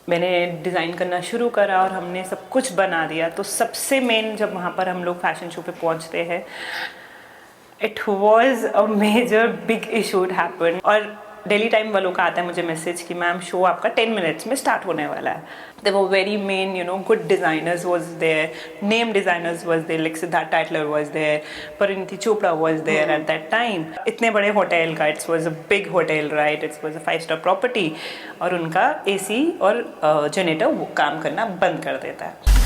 मैंने डिज़ाइन करना शुरू करा और हमने सब कुछ बना दिया। तो सबसे मेन जब वहाँ पर हम लोग फैशन शो पे पहुँचते हैं, it was a major big issue it happen. और डेली टाइम वालों का आता है मुझे मैसेज कि मैम शो आपका 10 मिनट्स में स्टार्ट होने वाला है। They were very many good designers was there, name designers was there, like Siddharth Tytler was there, Parineeti Chopra was there at that time. इतने बड़े होटल का, it's was a big hotel right, it's was a 5 star property, और उनका AC और generator वो काम करना बंद कर देता है।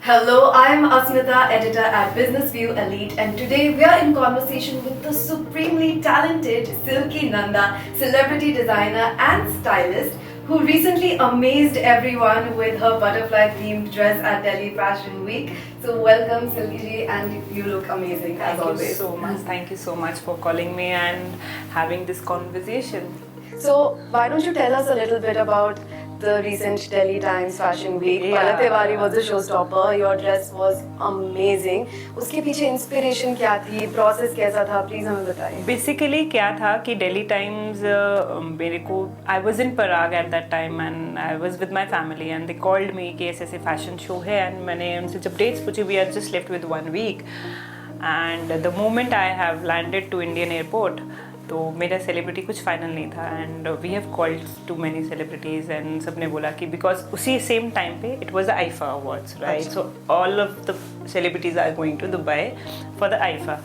Hello, I'm Asmita, editor at Business View Elite, and today we are in conversation with the supremely talented Silky Nanda, celebrity designer and stylist, who recently amazed everyone with her butterfly-themed dress at Delhi Fashion Week. So welcome, Silky ji, and you look amazing as always. Thank you so much. Thank you so much for calling me and having this conversation. So why don't you tell us a little bit about the recent Delhi Times Fashion Week? Yeah. Palak Tiwari was the showstopper. Your dress was amazing. उसके पीछे inspiration क्या थी, process कैसा था, please हमें बताइए. Basically क्या था कि डेली टाइम्स मेरे को, I was in Parag eight that time and I was with my family and they called me कि ऐसे ऐसे फैशन शो है, एंड मैंने उनसे जब डेट्स पूछी, we are just left with 1 week, and the moment I have landed to Indian airport, तो मेरा सेलिब्रिटी कुछ फाइनल नहीं था, and we have called to many celebrities, एंड सब ने बोला कि बिकॉज उसी सेम टाइम पे it was the IIFA awards right, so all of the celebrities are going to Dubai for the IIFA.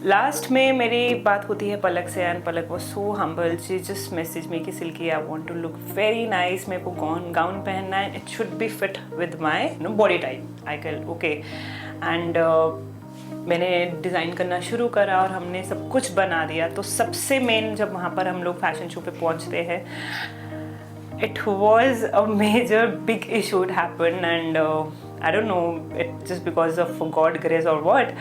Last में मेरी बात होती है पलक से, and Palak was so humble, she just message me कि Silky I want to look very nice, मेरे को gown पहनना है, it should be fit with my body type. I call okay, and मैंने डिज़ाइन करना शुरू करा और हमने सब कुछ बना दिया. तो सबसे मेन जब वहाँ पर हम लोग फैशन शो पे पहुँचते हैं, it was a major big issue it happened, and I don't know, it just because of God grace or what,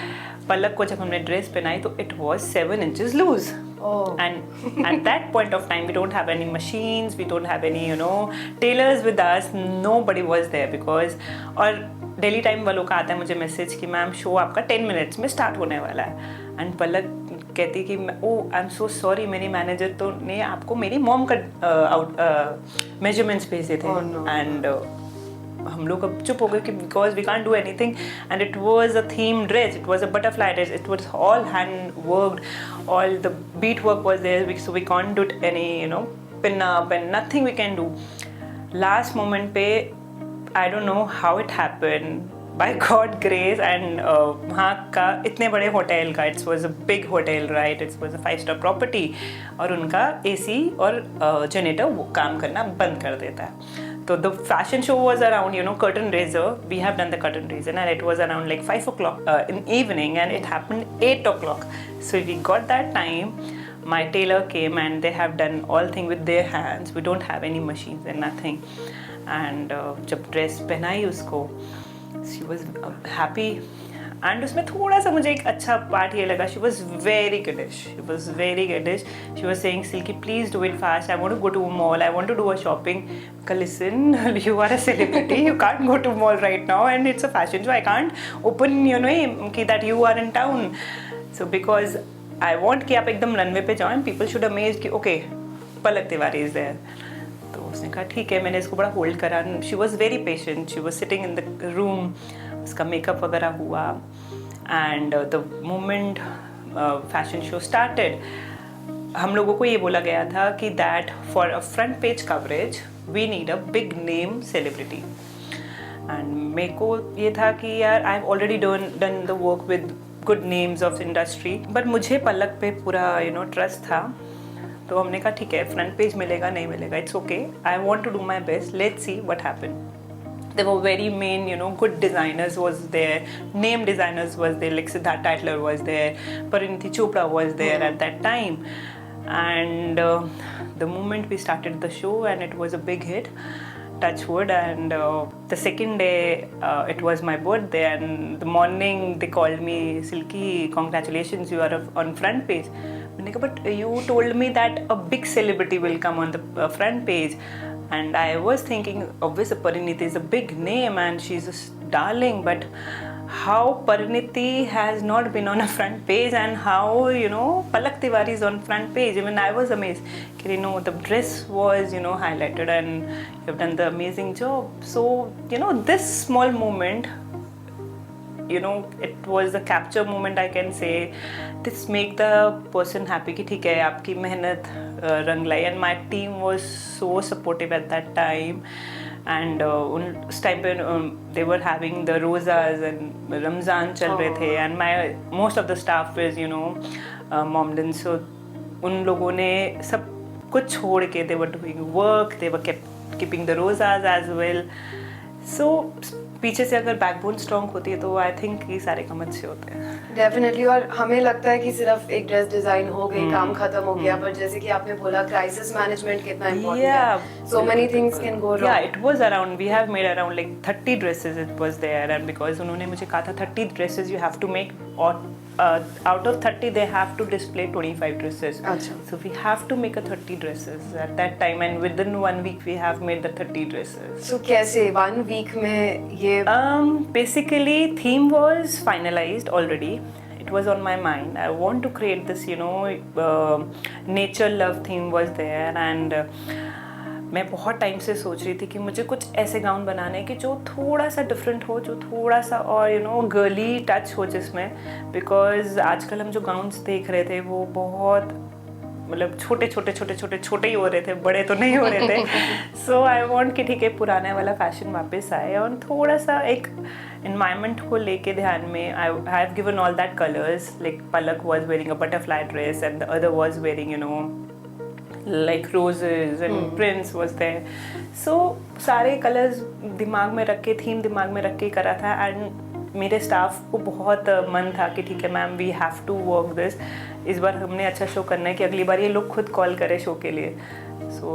पलक को जब हमने ड्रेस पहनाई तो it was 7 inches loose. Oh. And at that point of time, we don't have any machines, we don't have any tailors with us, nobody was there because, और daily time वालों का आता है मुझे मैसेज कि ma'am show आपका 10 minutes में start होने वाला है, एंड पलक कहती कि ओ आई एम सो सॉरी, मेरी मैनेजर तो ने आपको मेरी मॉम का मेजरमेंट्स भेजे थे, एंड हम लोग अब चुप हो गए कि because we can't do anything, and it was a theme dress, it was a butterfly dress, it was all hand worked, all the bead work was there, so we can't do any pin up and nothing we can do. Last moment पे I don't know how it happen, by God grace, and वहाँ का इतने बड़े hotel का, it's was a big hotel right, it's was a 5 star property, और उनका AC और generator वो काम करना बंद कर देता है. So the fashion show was around, curtain raiser. We have done the curtain raiser, and it was around like 5 o'clock in evening, and it happened 8 o'clock. So we got that time. My tailor came, and they have done all thing with their hands. We don't have any machines and nothing. And जब dress पहनाई उसको, she was happy. And उसमें थोड़ा सा मुझे एक अच्छा part ये लगा, she was very goodish, she was saying Silky please do it fast, I want to go to mall, I want to do a shopping. Listen, you are a celebrity, you can't go to mall right now, and it's a fashion show, I can't open कि that you are in town. So because I want कि आप एकदम runway पे जाओ and people should amaze कि okay Palak Tiwari is there. तो उसने कहा ठीक है, मैंने इसको बड़ा होल्ड करा. She was very patient, she was sitting in the room, उसका मेकअप वगैरह हुआ, and the moment fashion show started, हम लोगों को ये बोला गया था कि that for a front page coverage we need a big name celebrity. And मेरे को ये था कि यार I have already done the work with good names of industry, but मुझे पलक पे पूरा ट्रस्ट था. तो हमने कहा ठीक है, फ्रंट पेज मिलेगा नहीं मिलेगा, it's okay, I want to do my best, let's see what happen. There were very main, good designers was there, name designers was there, like Siddharth Tytler was there, Parineeti Chopra was there at that time, and the moment we started the show, and it was a big hit, touch wood. And the second day it was my birthday, and the morning they called me, Silky, congratulations, you are on front page. मैंने कहा but you told me that a big celebrity will come on the front page. And I was thinking, obviously Pariniti is a big name and she's a darling, but how Pariniti has not been on a front page, and how, you know, Palak Tiwari is on front page. Even I was amazed. You know, the dress was, you know, highlighted, and you have done the amazing job. So, you know, this small moment, you know, it was the capture moment, I can say. This make the person happy कि ठीक है आपकी मेहनत रंग लाई. And my team was so supportive at that time. And उस time पे they were having the rosas and Ramzan चल रहे थे, and my most of the staff is, you know, Mohammedan. So उन लोगों ने सब कुछ छोड़ के they were doing work, they were keeping the rosas as well. So पीछे से अगर बैकबोन स्ट्रॉन्ग होती है तो आई थिंक ये सारे काम अच्छे होते हैं डेफिनेटली. और हमें लगता है कि सिर्फ एक ड्रेस डिजाइन हो गई, काम खत्म हो गया, पर जैसे कि आपने बोला क्राइसिस मैनेजमेंट कितना इम्पोर्टेंट है. So many things can go wrong. Yeah it was around, we have made around like 30 dresses it was there. And because उन्होंने मुझे कहा था 30 dresses you have to make, और out of 30 they have to display 25 dresses. Achha. So we have to make a 30 dresses at that time, and within 1 week we have made the 30 dresses. So कैसे 1 week में ये basically theme was finalized already. It was on my mind. I want to create this, you know, nature love theme was there. And मैं बहुत time से सोच रही थी कि मुझे कुछ ऐसे गाउन बनाने कि जो थोड़ा सा डिफरेंट हो, जो थोड़ा सा और यू नो गर्ली टच हो जिसमें. बिकॉज आजकल हम जो गाउन्स देख रहे थे वो बहुत मतलब छोटे ही हो रहे थे, बड़े तो नहीं हो रहे थे. सो आई वॉन्ट कि ठीक है पुराने वाला फैशन वापस आए, और थोड़ा सा एक इन्वायरमेंट को लेके ध्यान में I have given all that colours. Like Palak was wearing a butterfly dress and the other was wearing, you know, like roses and prince was there. So सारे कलर्स दिमाग में रख के, थीम दिमाग में रख के करा था. एंड मेरे स्टाफ को बहुत मन था कि ठीक है ma'am we have to work this. इस बार हमने अच्छा शो करना है कि अगली बार ये लोग खुद कॉल करे शो के लिए. So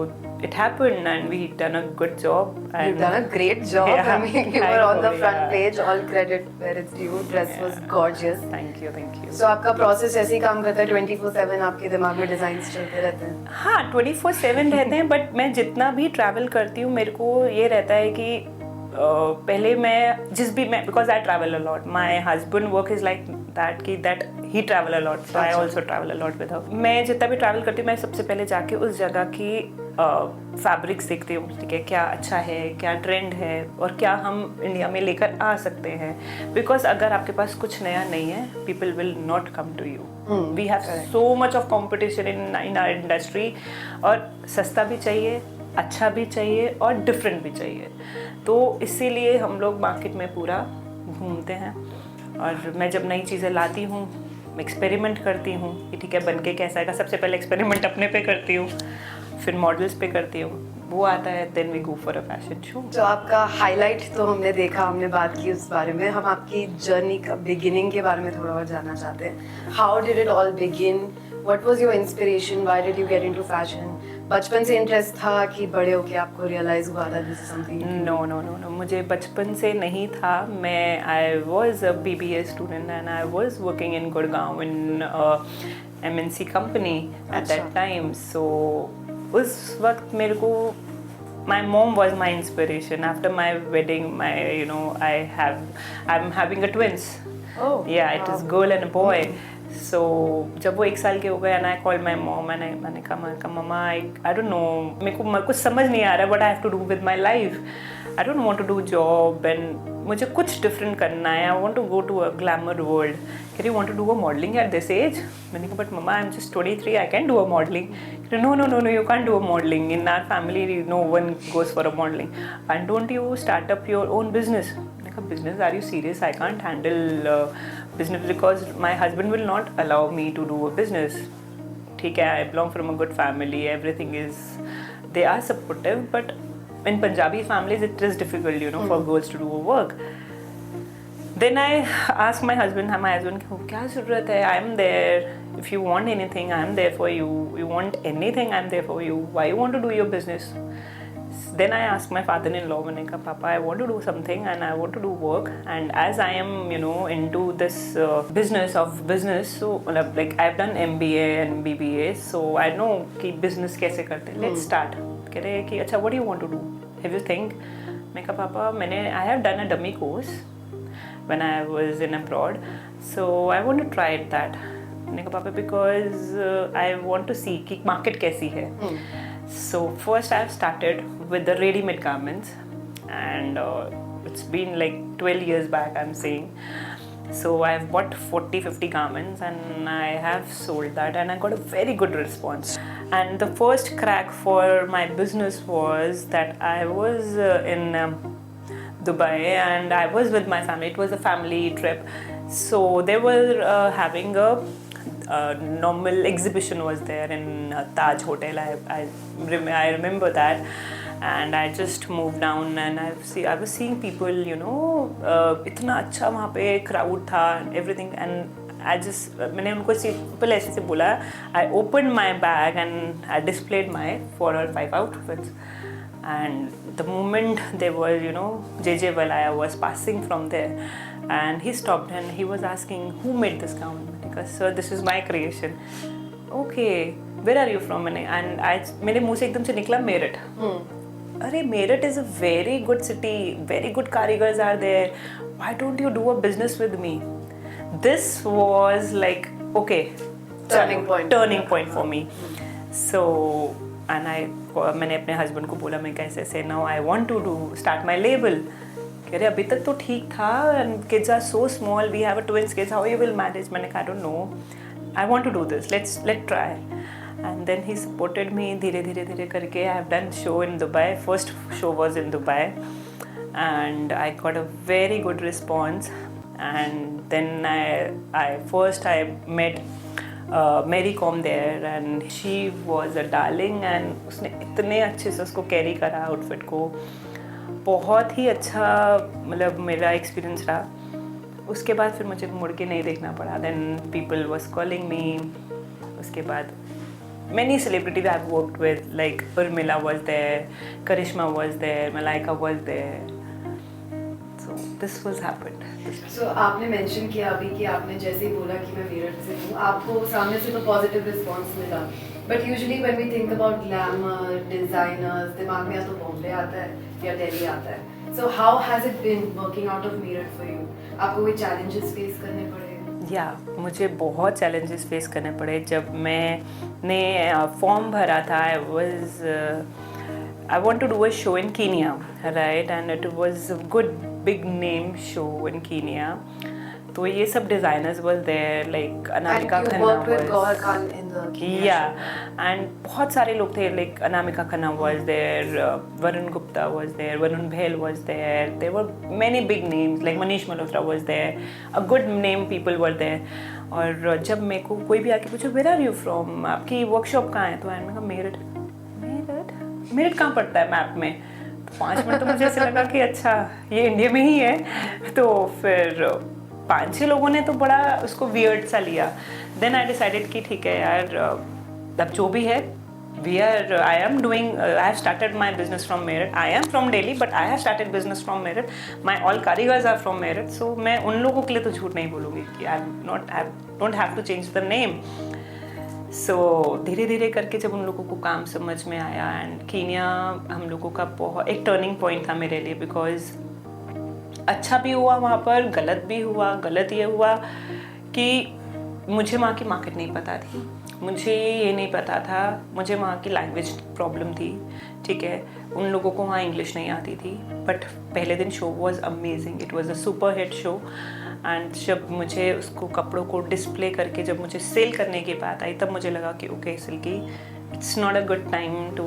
it happened and we done a good job. You've done a great job. Yeah, I mean, you were on the front yeah. page. All credit where it's due. Dress was gorgeous. Thank you. So आपका process ऐसे ही काम करता है 24/7 आपके दिमाग में designs चलते रहते हैं? हाँ 24/7 रहते हैं. बट मैं जितना भी ट्रैवल करती हूँ मेरे को ये रहता है कि पहले मैं जिस भी मैं because I travel a lot. My husband work is like that कि that he travel a lot, so I also travel a lot with her. मैं जितना भी ट्रैवल करती हूँ मैं सबसे पहले जाके उस जगह की फैब्रिक्स देखती हूँ, ठीक है क्या अच्छा है, क्या ट्रेंड है, और क्या हम इंडिया में लेकर आ सकते हैं. बिकॉज अगर आपके पास कुछ नया नहीं है, people will not come to you. We have so much of competition in our industry. और सस्ता भी चाहिए, अच्छा भी चाहिए और डिफरेंट भी चाहिए. तो इसीलिए हम लोग मार्केट में पूरा घूमते हैं. और मैं जब नई चीज़ें लाती हूँ एक्सपेरिमेंट करती हूँ कि ठीक है बन के कैसा आएगा. सबसे पहले एक्सपेरिमेंट अपने पे करती हूँ, फिर मॉडल्स पे करती हूँ. वो आता है then we go for a fashion show. तो आपका हाईलाइट तो हमने देखा, हमने बात की उस बारे में. हम आपकी जर्नी का बिगिनिंग के बारे में थोड़ा और जानना चाहते हैं. How did it all begin? What was your inspiration? Why did you get into fashion? बचपन से इंटरेस्ट था कि बड़े होके आपको रियलाइज हुआ था दिस इज समथिंग? नो मुझे बचपन से नहीं था. मैं I was a BBA student and I was working in Gurgaon in MNC company at that time. सो उस वक्त मेरे को my mom was my inspiration. After my wedding, I'm having a twins. Oh, yeah, it is girl and a boy. So जब वो 1 साल के हो गए and I called my mom and मैंने कहा मम्मा I don't know, मेरे को कुछ समझ नहीं आ रहा what I have to do with my life. I don't want to do job and मुझे कुछ डिफरेंट करना है. I want to go to a glamour world. Can you want to do a modeling at this age? मैंने कहा but mama I'm just 23, I can do a modeling. No, you can't do a modeling. In our family no one goes for a modeling. And don't you start up your own business? मैंने कहा business, are you serious? I can't handle business because my husband will not allow me to do a business. ठीक है, I belong from a good family, everything is, they are supportive, but in Punjabi families it is difficult, for girls to do a work. Then I asked my husband को क्या ज़रूरत है, I am there. If you want anything, I am there for you. You want anything, I am there for you. Why you want to do your business? Then I asked my father-in-law, मैंने कहा पापा I want to do something and I want to do work, and as I am into this business, so like I've done MBA and BBA, so I know कि business कैसे करते हैं. Let's start. कह रहे कि अच्छा what do you want to do? Have you think? मैं कहा पापा I have done a dummy course when I was in abroad, so I want to try that. मैंने कहा पापा because I want to see कि market कैसी है. So first I've started with the ready-made garments, and it's been like 12 years back I'm saying. So I've bought 40-50 garments and I have sold that, and I got a very good response. And the first crack for my business was that I was in Dubai and I was with my family. It was a family trip. So they were having a normal exhibition was there in Taj Hotel. I remember that, and I just moved down and I was seeing people, इतना अच्छा वहाँ पे crowd था and everything, and मैंने उनको simple ऐसे से बोला, I opened my bag and I displayed my 4 or 5 outfits. And the moment they were, JJ Valaya was passing from there, and he stopped and he was asking, who made this gown? Because sir, this is my creation. Okay, where are you from? And मेरे मुंह से एकदम से निकला मेरठ. अरे Meerut is a very good city, very good karigars are there. Why don't you do a business with me? This was like, okay, turning point for me. So, and मैंने अपने husband को बोला मैं कैसे से now I want to start my label. कह रहे अभी तक तो ठीक था, and kids are so small, we have a twins kids, how you will manage? मैंने कहा I don't know, I want to do this, let's try. And then he supported me धीरे करके. I have done show in Dubai. First show was in Dubai, and I got a very good response. And then I met Mary Com there, and she was a darling, and उसने इतने अच्छे से उसको carry करा outfit को. बहुत ही अच्छा मतलब मेरा एक्सपीरियंस रहा. उसके बाद फिर मुझे मुड़ के नहीं देखना पड़ा. Then people was calling me. उसके बाद many celebrities I've worked with, like Urmila was there, Karishma was there, Malaika was there. So this was happened. So आपने मेंशन किया अभी कि आपने जैसे ही बोला कि मैं मेरठ से हूँ, आपको सामने से तो पॉजिटिव रिस्पांस मिला. But usually when we think about glamour, designers, दिमाग में या तो बॉम्बे आता है या दिल्ली आता है. So how has it been working out of Meerut for you? आपको कोई challenges face करने पड़े? मुझे बहुत चैलेंजेस फेस करने पड़े. जब मैंने फॉर्म भरा था, I want to do a show in Kenya, right? And it was a good big name show in Kenya. तो ये सब designers was there, like Anamika Khanna was. And you worked with Gauhar Khan in the Kenya show. And बहुत सारे लोग थे, like Anamika Khanna was there, Varun Gupta was there, Varun Bhel was there. There were many big names, like Manish Malhotra was there. A good name people were there. और जब मेरे को कोई भी आके पूछे where are you from, आपकी workshop कहाँ है, तो मैंने कहा मेरठ कहाँ पड़ता है मैप में. तो 5 मिनट तो मुझे ऐसे लगा कि अच्छा ये इंडिया में ही है. तो फिर 5-6 लोगों ने तो बड़ा उसको वियर्ड सा लिया. देन आई डिसाइडेड कि ठीक है यार, अब जो भी है I have started my business from Meerut. I am from Delhi, but I have started business from Meerut. My all karigars are from Meerut, so मैं उन लोगों के लिए तो झूठ नहीं बोलूँगी कि I don't have to change the name. So धीरे करके जब उन लोगों को काम समझ में आया, एंड कीनिया हम लोगों का बहुत एक टर्निंग पॉइंट था मेरे लिए. बिकॉज अच्छा भी हुआ वहाँ पर, गलत भी हुआ. गलत ये हुआ कि मुझे वहाँ की मार्केट नहीं पता थी, मुझे ये नहीं पता था, मुझे वहाँ की लैंग्वेज प्रॉब्लम थी. ठीक है, उन लोगों को वहाँ इंग्लिश नहीं आती थी. बट पहले दिन show was amazing, it was a super hit show. And जब मुझे उसको कपड़ों को डिस्प्ले करके जब मुझे सेल करने की बात आई, तब मुझे लगा कि okay Silky, it's not a good time to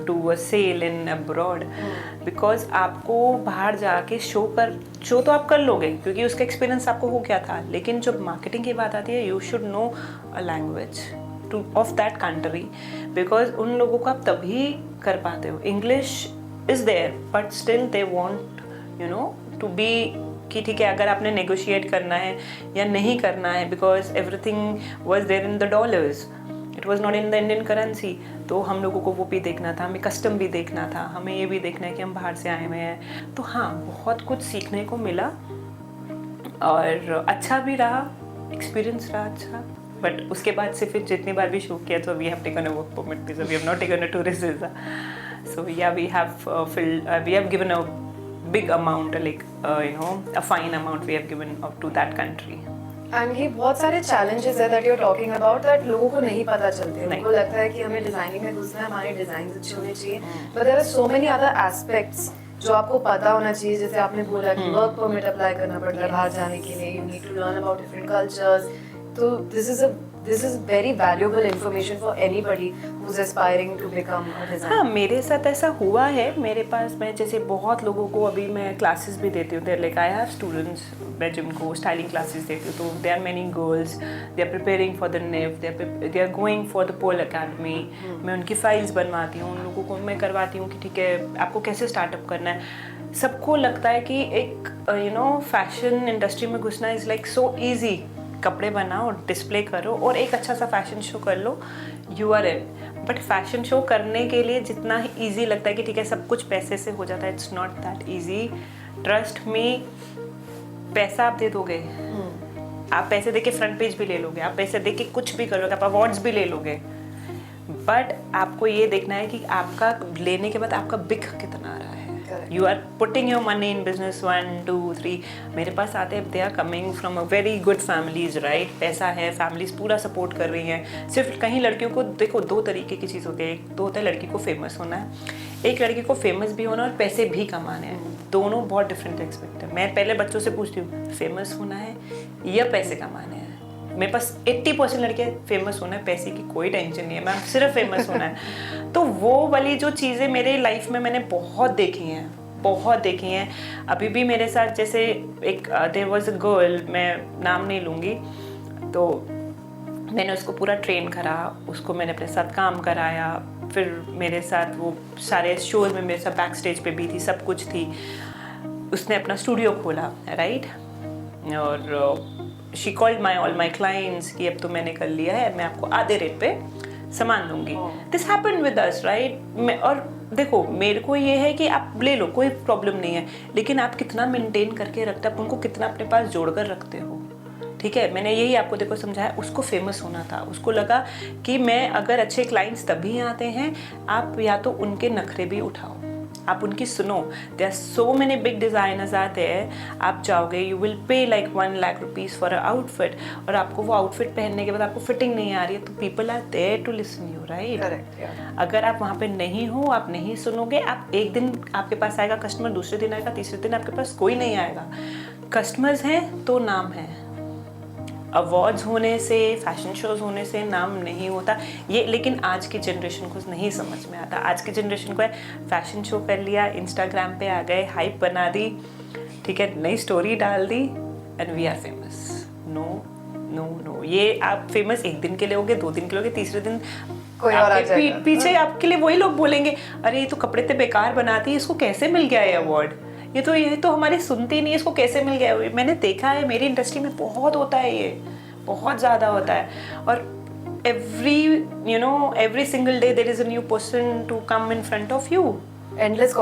do a sale in abroad. Because आपको बाहर जाके शो तो आप कर लोगे क्योंकि उसका एक्सपीरियंस आपको हो गया था. लेकिन जब मार्केटिंग की बात आती है, you should know a language of that country. Because उन लोगों को आप तभी कर पाते हो. English is there, but still they want to be कि ठीक है अगर आपने नेगोशिएट करना है या नहीं करना है, because everything was there in the dollars, it was not in the Indian currency. तो हम लोगों को वो भी देखना था, हमें कस्टम भी देखना था, हमें ये भी देखना है कि हम बाहर से आए हुए हैं। तो हाँ, बहुत कुछ सीखने को मिला और अच्छा भी रहा, एक्सपीरियंस रहा अच्छा। बट उसके बाद से फिर जितनी बार भी शूट किया तो we have taken a work permit visa, we have not taken a tourist visa. So yeah we have given a big amount, like a fine amount we have given to that country. And ये बहुत सारे challenges है that you're talking about that लोगों को नहीं पता चलते। उनको लगता है कि हमें डिजाइनिंग में घुसना है, हमारे डिजाइन अच्छे होने चाहिए, but there are so many other aspects जो आपको पता होना चाहिए। जैसे आपने बोला कि वर्क परमिट अप्लाई करना पड़ता है बाहर जाने के लिए, you need to learn about different cultures। तो this is very valuable information for anybody who's aspiring to become a designer। हाँ, मेरे साथ ऐसा हुआ है। मेरे पास मैं जैसे बहुत लोगों को अभी मैं क्लासेस भी देती हूँ, there like I have students, मैं जिनको स्टाइलिंग क्लासेस देती हूँ, तो they are many girls, they are preparing for the navy, they are going for the pole academy. मैं उनकी फाइल्स बनवाती हूँ, उन लोगों को मैं करवाती हूँ कि ठीक है आपको कैसे स्टार्टअप करना है। सबको लगता है कि एक फैशन इंडस्ट्री में घुसना इज़ लाइक सो ईजी, कपड़े बनाओ, डिस्प्ले करो और एक अच्छा सा फैशन शो कर लो, you are in. But fashion show करने के लिए जितना ही ईजी लगता है कि ठीक है सब कुछ पैसे से हो जाता है, it's not that easy, trust me. पैसा आप दे दोगे, आप पैसे दे के फ्रंट पेज भी ले लोगे, आप पैसे दे के कुछ भी कर लोगे, आप अवार्ड्स भी ले लोगे, बट आपको ये देखना है कि आपका लेने के बाद आपका बिक कितना आ रहा है। You are putting your money in business 1 2 3। मेरे पास आते हैं, they are coming from a very good families, right, पैसा है, फैमिलीज पूरा सपोर्ट कर रही हैं। सिर्फ कहीं लड़कियों को देखो दो तरीके की चीज़ होती है, एक तो होता है लड़की को फेमस होना है, एक लड़की को फेमस भी होना और पैसे भी कमाने हैं, दोनों बहुत डिफरेंट एक्सपेक्ट है। मैं पहले बच्चों से पूछती हूँ फेमस होना है या पैसे कमाने हैं। मेरे पास 80% लड़कियाँ फेमस होना है, पैसे की कोई टेंशन नहीं है मैम, सिर्फ फेमस होना है। तो वो वाली जो चीज़ें मेरे लाइफ में मैंने बहुत देखी हैं। अभी भी मेरे साथ जैसे एक देयर वाज अ गर्ल, मैं नाम नहीं लूँगी, तो मैंने उसको पूरा ट्रेन करा, उसको मैंने अपने साथ काम कराया, फिर मेरे साथ वो सारे शोज में मेरे साथ बैक स्टेज पे भी थी, सब कुछ थी। उसने अपना स्टूडियो खोला, राइट, और she called all my clients कि अब तो मैंने कर लिया है, मैं आपको आधे रेट पे सामान दूंगी। This happened with us, right. और देखो मेरे को ये है कि आप ले लो, कोई प्रॉब्लम नहीं है, लेकिन आप कितना मेंटेन करके रखते हो, आप उनको कितना अपने पास जोड़ कर रखते हो, ठीक है। मैंने यही आपको देखो समझाया, उसको फेमस होना था, उसको लगा कि मैं अगर अच्छे क्लाइंट्स तभी आते हैं, आप या तो उनके नखरे भी उठाओ, आप उनकी सुनो। There are so many big designers आते हैं, आप जाओगे, you will pay like 1 lakh rupees for a outfit, और आपको वो आउटफिट पहनने के बाद आपको फिटिंग नहीं आ रही है, तो people are there to listen you, right. Correct. अगर आप वहाँ पे नहीं हो, आप नहीं सुनोगे, आप एक दिन आपके पास आएगा कस्टमर, दूसरे दिन आएगा, तीसरे दिन आपके पास कोई नहीं आएगा। कस्टमर्स हैं तो नाम है, अवार्ड्स होने से, फैशन शोज होने से नाम नहीं होता ये। लेकिन आज की जनरेशन को नहीं समझ में आता। आज की जनरेशन को है फैशन शो कर लिया, इंस्टाग्राम पे आ गए, हाइप बना दी, ठीक है, नई स्टोरी डाल दी, and we are famous. No, ये आप फेमस एक दिन के लिए होगे, 2 दिन के लिए होगे, तीसरे दिन कोई और आ जाएगा। पीछे आपके लिए वही लोग बोलेंगे, अरे ये तो कपड़े तो बेकार बनाती है, इसको कैसे मिल गया ये अवार्ड, ये तो हमारी सुनती नहीं है, इसको कैसे मिल गया। मैंने देखा है, मेरी इंडस्ट्री में बहुत होता है, ये बहुत ज़्यादा होता है। और every single day there is a new person to come in front of you. Endless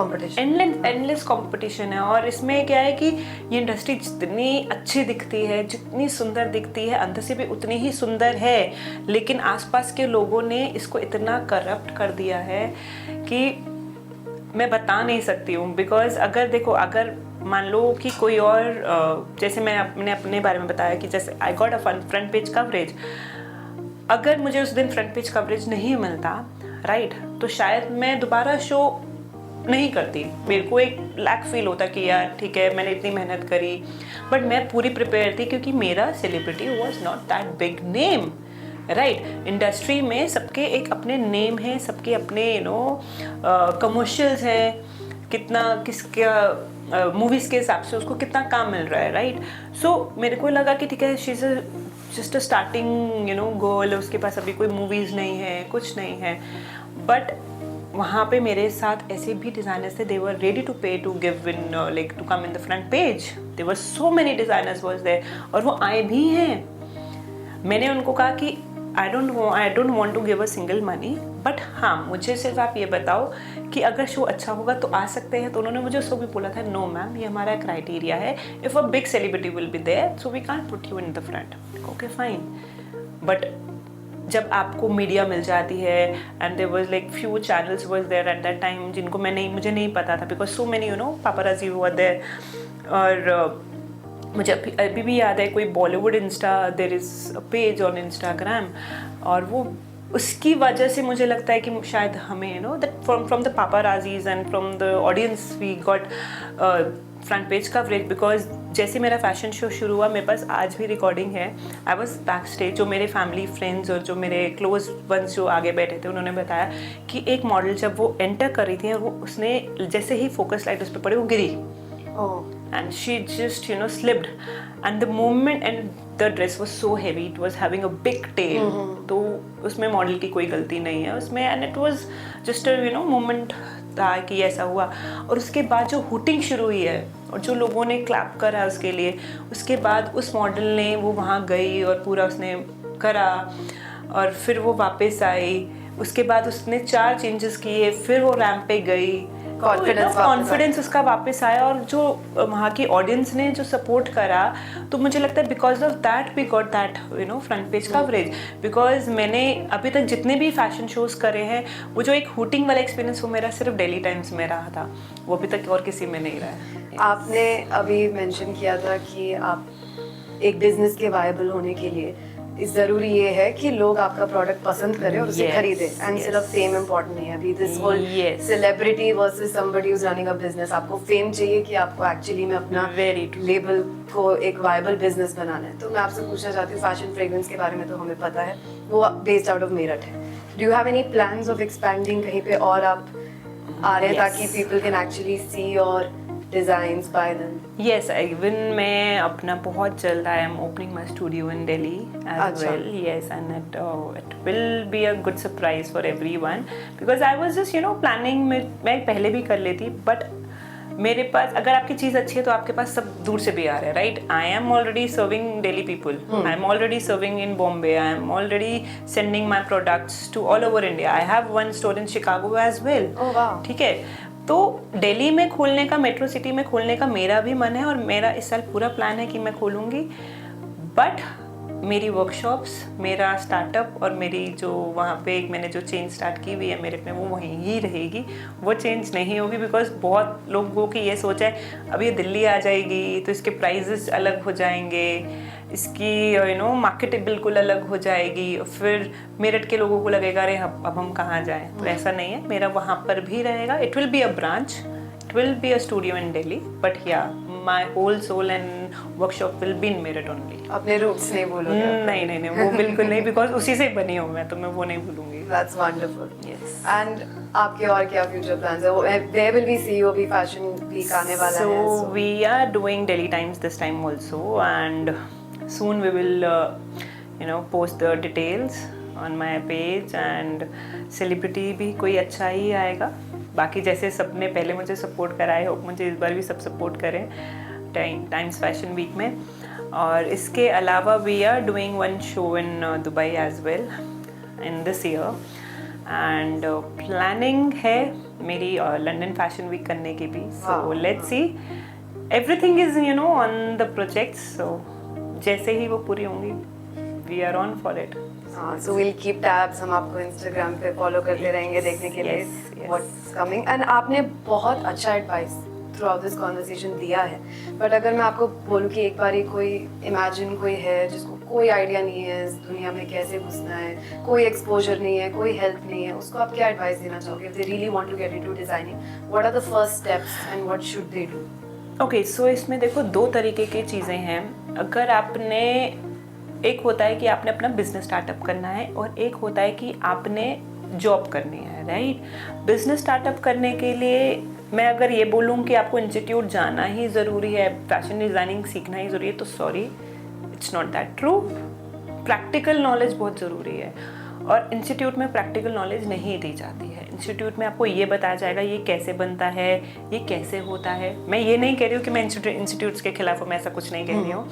competition है। और इसमें क्या है कि ये इंडस्ट्री जितनी अच्छी दिखती है, जितनी सुंदर दिखती है, अंदर से भी उतनी ही सुंदर है, लेकिन आसपास के लोगों ने इसको इतना करप्ट कर दिया है कि मैं बता नहीं सकती हूँ। बिकॉज अगर मान लो कि कोई और, जैसे मैंने अपने बारे में बताया कि जैसे I got a front page coverage, अगर मुझे उस दिन फ्रंट पेज कवरेज नहीं मिलता, राइट, तो शायद मैं दोबारा शो नहीं करती। मेरे को एक लैक फील होता कि यार ठीक है मैंने इतनी मेहनत करी, बट मैं पूरी प्रिपेयर थी क्योंकि मेरा celebrity was not that big name, right. Industry में सबके एक अपने नेम है, सबके अपने कमर्शियल्स हैं, कितना मूवीज़ के हिसाब से उसको कितना काम मिल रहा है, राइट। सो मेरे को लगा कि ठीक है, she is just a starting girl, उसके पास अभी कोई मूवीज़ नहीं है, कुछ नहीं है, बट वहाँ पे मेरे साथ ऐसे भी डिज़ाइनर्स थे, they were ready to pay to give in like to come in the front page, there were so many designers was there, और वो आए भी हैं। मैंने उनको कहा कि I don't want to give a single money, but हाँ मुझे सिर्फ आप ये बताओ कि अगर शो अच्छा होगा तो आ सकते हैं। तो उन्होंने मुझे उसको भी बोला था, नो मैम ये हमारा क्राइटेरिया है, if a big celebrity will be there so we can't put you in the front. Okay fine, but जब आपको मीडिया मिल जाती है, and there was like few channels was there at that time जिनको मुझे नहीं पता था, because so many paparazzi were there. और मुझे अभी भी याद है, कोई Bollywood insta, there is a page on Instagram, और वो उसकी वजह से मुझे लगता है कि शायद हमें that from the paparazzis and from the audience we got front page coverage. Because जैसे मेरा फैशन शो शुरू हुआ, मेरे पास आज भी रिकॉर्डिंग है, आई वॉज बैक स्टेज। जो मेरे फैमिली फ्रेंड्स और जो मेरे क्लोज वंस जो आगे बैठे थे, उन्होंने बताया कि एक मॉडल जब वो एंटर कर रही थी, वो उसने जैसे ही फोकस लाइट उस पर पड़ी, वो गिरी, and she just slipped, and the movement and the dress was so heavy, it was having a big tail, तो उसमें मॉडल की कोई गलती नहीं है उसमें, and it was just a moment था कि ऐसा हुआ। और उसके बाद जो हुटिंग शुरू हुई है और जो लोगों ने क्लैप करा उसके लिए, उसके बाद उस मॉडल ने वो वहाँ गई और पूरा उसने करा, और फिर वो वापस आई, उसके बाद उसने 4 चेंजेस किए, फिर वो रैंप पे गई, कॉन्फिडेंस उसका वापस आया, और जो वहाँ की ऑडियंस ने जो सपोर्ट करा, तो मुझे लगता है because of that we got that front page coverage. Because मैंने अभी तक जितने भी फैशन शोज़ करे हैं, वो जो एक हुटिंग वाला एक्सपीरियंस वो मेरा सिर्फ डेली टाइम्स में रहा था, वो अभी तक और किसी में नहीं रहा है। आपने अभी मेंशन किया था कि आप एक बिजनेस के वायबल होने के लिए ज़रूरी ये है कि लोग आपका प्रोडक्ट पसंद करें और उसे खरीदें, एंड सिर्फ फेम इम्पोर्टेंट नहीं है। अभी this whole celebrity versus somebody who is running a business, आपको फेम चाहिए कि आपको एक्चुअली में अपना लेबल को एक वायबल बिजनेस बनाना है। तो मैं आपसे पूछना चाहती हूँ, फैशन फ्रेग्रेंस के बारे में तो हमें पता है, वो बेस्ड आउट ऑफ मेरठ है। Do you have any plans of expanding कहीं पे और आप आ रहे हैं ताकि पीपल कैन एक्चुअली सी और designs by them? Yes, even मैं अपना बहुत जल्द I am opening my studio in Delhi as well. Yes, and it will be a good surprise for everyone, because I was just planning, मैं पहले भी कर लेती, but मेरे पास अगर आपकी चीज़ अच्छी है तो आपके पास सब दूर से भी आ रहे हैं, right? I am already serving daily people, I am already serving in Bombay, I am already sending my products to all over India, I have one store in Chicago as well. ठीक है, तो दिल्ली में खोलने का, मेट्रो सिटी में खोलने का मेरा भी मन है, और मेरा इस साल पूरा प्लान है कि मैं खोलूँगी। बट मेरी वर्कशॉप्स, मेरा स्टार्टअप और मेरी जो वहाँ पे एक मैंने जो चेंज स्टार्ट की हुई है मेरे अपने, वो वहीं ही रहेगी, वो चेंज नहीं होगी। बिकॉज बहुत लोगों की ये सोच है अब ये दिल्ली आ जाएगी तो इसके प्राइजेस अलग हो जाएंगे, इसकी मार्केट बिल्कुल अलग हो जाएगी, फिर मेरठ के लोगों को लगेगा अरे अब हम कहाँ जाएं। तो ऐसा नहीं है, मेरा वहाँ पर भी रहेगा, it will be a branch, it will be a studio in Delhi, but yeah my whole soul and workshop will be in Meerut only. अपने रूट्स नहीं बोलोगे? नहीं, वो बिल्कुल नहीं, बिकॉज उसी से बनी हूँ मैं, तो मैं वो नहीं भूलूंगी। That's wonderful. Yes. And आपके और क्या फ्यूचर प्लान्स है? Where will we see you? अभी फैशन वीक आने वाला है। So we are doing Delhi Times this time also, and soon we will post the details on my page, and celebrity भी कोई अच्छा ही आएगा। बाकी जैसे सबने पहले मुझे सपोर्ट कराए, होप मुझे इस बार भी सब सपोर्ट करें टाइम्स फैशन वीक में। और इसके अलावा we are doing one show in Dubai as well in this year, and planning है मेरी लंदन फैशन वीक करने की भी। So let's see, everything is on the projects, so जैसे ही वो पूरी होंगी we are on for it. So we'll keep tabs, हम आपको Instagram पे फॉलो करते रहेंगे देखने के लिए what's coming। And आपने बहुत अच्छा advice through out this conversation दिया है, बट अगर मैं आपको बोलूँ कि एक बार कोई इमेजिन कोई है जिसको कोई आइडिया नहीं है इस दुनिया में कैसे घुसना है, कोई एक्सपोजर नहीं है, कोई हेल्प नहीं है, उसको आप क्या एडवाइस देना चाहोगे? If they really want to get into designing, what are the first steps and what should they do? Okay, so इसमें देखो 2 तरीके की चीज़ें हैं। अगर आपने, एक होता है कि आपने अपना बिजनेस स्टार्टअप करना है, और एक होता है कि आपने जॉब करनी है, राइट? बिजनेस स्टार्टअप करने के लिए मैं अगर ये बोलूँ कि आपको इंस्टीट्यूट जाना ही ज़रूरी है, फैशन डिज़ाइनिंग सीखना ही ज़रूरी है, तो sorry, it's not that true. Practical knowledge बहुत ज़रूरी है, और इंस्टीट्यूट में प्रैक्टिकल नॉलेज नहीं दी जाती है। इंस्टीट्यूट में आपको ये बताया जाएगा ये कैसे बनता है, ये कैसे होता है। मैं ये नहीं कह रही हूँ कि मैं इंस्टीट्यूट्स के खिलाफ हूँ, मैं ऐसा कुछ नहीं कह रही हूँ,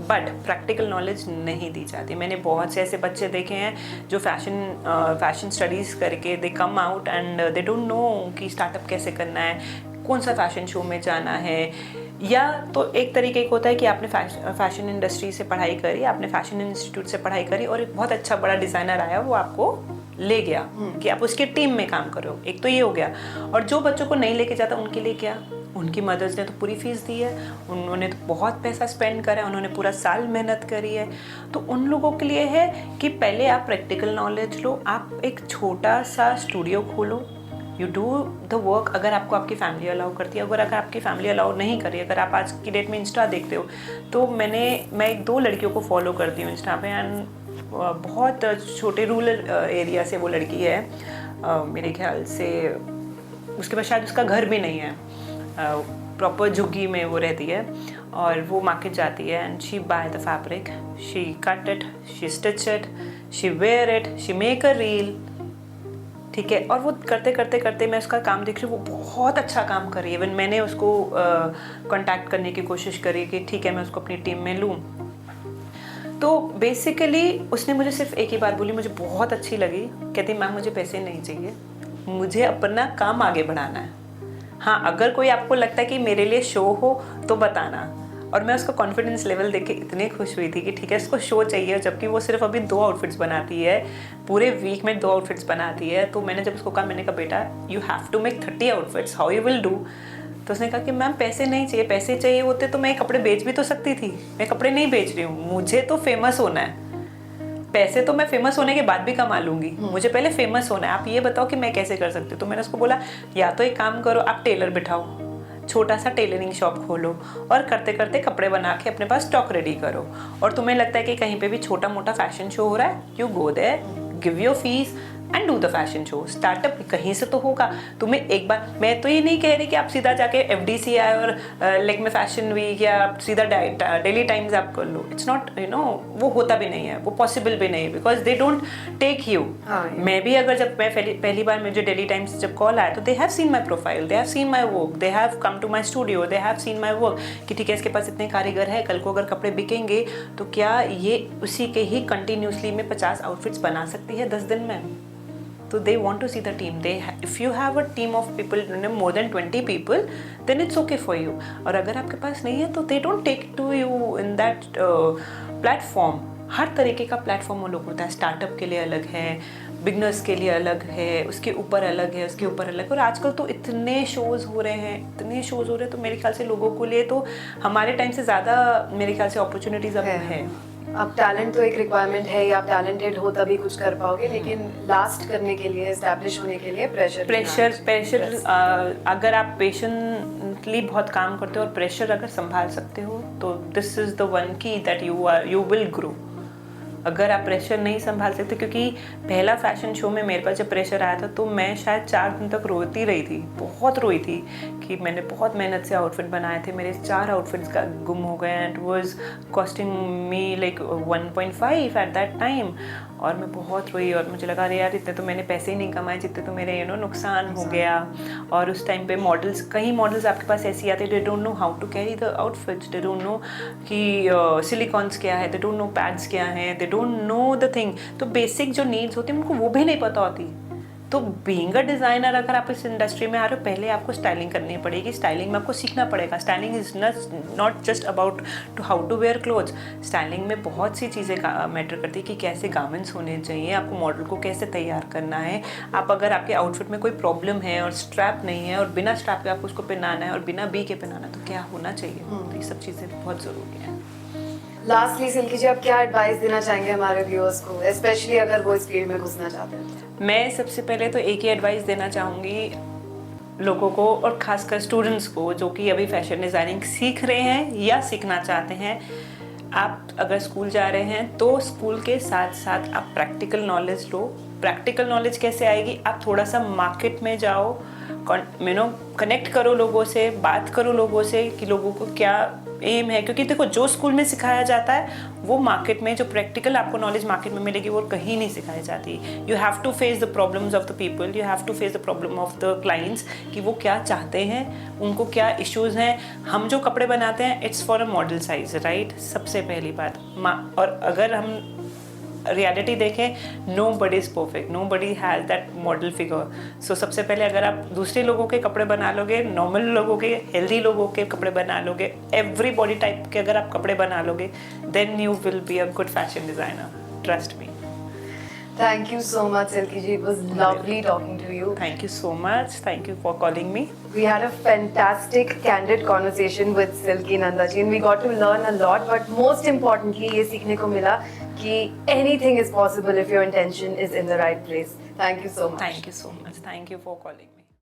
बट प्रैक्टिकल नॉलेज नहीं दी जाती। मैंने बहुत से ऐसे बच्चे देखे हैं जो फैशन स्टडीज़ करके they come out and they don't know कि स्टार्टअप कैसे करना है, कौन सा फैशन शो में जाना है। या तो एक तरीके का होता है कि आपने फैशन इंडस्ट्री से पढ़ाई करी, आपने फैशन इंस्टीट्यूट से पढ़ाई करी और एक बहुत अच्छा बड़ा डिज़ाइनर आया, वो आपको ले गया कि आप उसकी टीम में काम करो। एक तो ये हो गया। और जो बच्चों को नहीं लेके जाता उनके लिए क्या, उनकी मदर्स ने तो पूरी फीस दी है, उन्होंने तो बहुत पैसा स्पेंड करा है, उन्होंने पूरा साल मेहनत करी है। तो उन लोगों के लिए है कि पहले आप प्रैक्टिकल नॉलेज लो, आप एक छोटा सा स्टूडियो खोलो, यू डू द वर्क। अगर आपको आपकी फैमिली अलाउ करती है, अगर आपकी फैमिली अलाउ नहीं करी, अगर आप आज की डेट में इंस्टा देखते हो तो मैं एक 2 लड़कियों को फॉलो करती हूँ इंस्टा पे, एंड बहुत छोटे रूरल एरिया से वो लड़की है, मेरे ख्याल से उसके बाद शायद उसका घर भी नहीं है, प्रॉपर झुग्गी में वो रहती है, और वो मार्केट जाती है and she by the fabric, she cut it, she stitch it, she where it, she make a reel, ठीक है। और वो करते करते करते मैं उसका काम देख रही हूँ, वो बहुत अच्छा काम कर रही है। इवन मैंने उसको कांटेक्ट करने की कोशिश करी कि ठीक है मैं उसको अपनी टीम में लूँ। तो बेसिकली उसने मुझे सिर्फ एक ही बात बोली, मुझे बहुत अच्छी लगी, कहती मैम मुझे पैसे नहीं चाहिए, मुझे अपना काम आगे बढ़ाना है। हाँ, अगर कोई आपको लगता है कि मेरे लिए शो हो तो बताना। और मैं उसका कॉन्फिडेंस लेवल देख के इतनी खुश हुई थी कि ठीक है इसको शो चाहिए, जबकि वो सिर्फ अभी 2 आउटफिट्स बनाती है, पूरे वीक में 2 आउटफिट्स बनाती है। तो मैंने जब उसको कहा, मैंने कहा बेटा you have to make 30 outfits, how you will do. तो उसने कहा कि मैम पैसे नहीं चाहिए, पैसे चाहिए होते तो मैं कपड़े बेच भी तो सकती थी, मैं कपड़े नहीं बेच रही हूँ, मुझे तो फेमस होना है। पैसे तो मैं फेमस होने के बाद भी कमा लूंगी, मुझे पहले फेमस होना है, आप ये बताओ कि मैं कैसे कर सकती हूँ। तो मैंने उसको बोला या तो एक काम करो, आप टेलर बिठाओ, छोटा सा टेलरिंग शॉप खोलो और करते करते कपड़े बना के अपने पास स्टॉक रेडी करो। और तुम्हें लगता है कि कहीं पे भी छोटा मोटा फैशन शो हो रहा है, you go there, give your fees and do the fashion show. Startup कहीं से तो होगा। तुम्हें एक बार, मैं तो ये नहीं कह रही कि आप सीधा जाके FDC और लेग में फैशन वीक या आप सीधा डेली टाइम्स आप कर लो, इट्स नॉट वो होता भी नहीं है, वो पॉसिबल भी नहीं है, because they don't take you. मैं भी अगर जब मैं पहली बार मुझे डेली टाइम्स जब कॉल आया तो they have seen my profile, they have seen my work, they have come to my studio, they have seen my work कि ठीक है इसके पास इतने कारीगर है, कल को अगर कपड़े बिकेंगे तो क्या ये उसी के ही कंटिन्यूसली में 50 आउटफिट्स बना सकती है 10 दिन में। So they want to see the team. If you have a team of people, more than 20 people, then it's okay for you. और अगर आपके पास नहीं है तो they don't take to you in that platform. हर तरीके का प्लेटफॉर्म वो लोग होता है। स्टार्टअप के लिए अलग है, बिगनर्स के लिए अलग है, उसके ऊपर अलग है, उसके ऊपर अलग। और आजकल तो इतने शोज़ हो रहे हैं, इतने शोज़ हो रहे हैं, तो मेरे ख्याल से लोगों के लिए तो हमारे टाइम से ज़्यादा मेरे ख्याल से अपॉर्चुनिटीज़ अब है। अब टैलेंट तो एक रिक्वायरमेंट है, या आप टैलेंटेड हो तभी कुछ कर पाओगे, लेकिन लास्ट करने के लिए, एस्टैब्लिश होने के लिए प्रेशर अगर आप पेशेंटली बहुत काम करते हो और प्रेशर अगर संभाल सकते हो तो दिस इज़ द वन की दैट यू विल ग्रो। अगर आप प्रेशर नहीं संभाल सकते, क्योंकि पहला फैशन शो में मेरे पास जब प्रेशर आया था तो मैं शायद 4 दिन तक रोती रही थी, बहुत रोई थी कि मैंने बहुत मेहनत से आउटफिट बनाए थे, मेरे 4 आउटफिट्स का गुम हो गए and it was costing me like 1.5 eight that time. और मैं बहुत रोई और मुझे लगा अरे यार इतने तो मैंने पैसे ही नहीं कमाए जितने तो मेरे नुकसान हो गया। और उस टाइम पे कई मॉडल्स आपके पास ऐसी आते, they don't know how to carry the outfits, they don't know कि सिलिकॉन्स क्या है, दे डोंट नो पैड्स क्या हैं, they don't know the thing. तो बेसिक जो नीड्स होती हैं उनको वो भी नहीं पता होती। तो बीइंग अ डिज़ाइनर, अगर आप इस इंडस्ट्री में आ रहे हो, पहले आपको स्टाइलिंग करनी पड़ेगी, स्टाइलिंग में आपको सीखना पड़ेगा। Styling is not just about to how to wear clothes. Styling में बहुत सी चीज़ें मैटर करती है कि कैसे गारमेंट्स होने चाहिए, आपको मॉडल को कैसे तैयार करना है। आप अगर आपके आउटफिट में कोई प्रॉब्लम है और स्ट्रैप नहीं है और बिना स्ट्रैप के आपको उसको पहनाना है और बिना बी के पहनाना है तो क्या होना चाहिए। तो ये सब चीज़ें बहुत ज़रूरी हैं। लास्टली सिल्की जी, आप क्या एडवाइस देना चाहेंगे हमारे व्यूअर्स को, स्पेशली अगर वो इस फील्ड में घुसना चाहते हैं? मैं सबसे पहले तो एक ही एडवाइस देना चाहूँगी लोगों को, और ख़ासकर स्टूडेंट्स को जो कि अभी फैशन डिज़ाइनिंग सीख रहे हैं या सीखना चाहते हैं। आप अगर स्कूल जा रहे हैं तो स्कूल के साथ साथ आप प्रैक्टिकल नॉलेज लो। प्रैक्टिकल नॉलेज कैसे आएगी? आप थोड़ा सा मार्केट में जाओ, कनेक्ट करो लोगों से, बात करो लोगों से कि लोगों को क्या एम है, क्योंकि देखो जो स्कूल में सिखाया जाता है वो मार्केट में, जो प्रैक्टिकल आपको नॉलेज मार्केट में मिलेगी वो कहीं नहीं सिखाई जाती. You have to face the problems of the people, you have to face the problem of the clients कि वो क्या चाहते हैं, उनको क्या इश्यूज हैं. हम जो कपड़े बनाते हैं it's for a model size, right, सबसे पहली बात. और अगर हम रियलिटी देखें, no body is perfect, no body has that model figure. So सबसे पहले अगर आप दूसरे लोगों के कपड़े बना लोगे, नॉर्मल लोगों के, हेल्दी लोगों के कपड़े बना लोगे, एवरी बॉडी टाइप के अगर आप कपड़े बना लोगे, then you will be a good fashion designer, trust me. Thank you so much, Silky ji. It was lovely talking to you. Thank you so much. Thank you for calling me. We had a fantastic, candid conversation with Silky Nanda ji, and we got to learn a lot. But most importantly, ये सीखने को मिला कि anything is possible if your intention is in the right place. Thank you so much. Thank you so much. Thank you for calling me.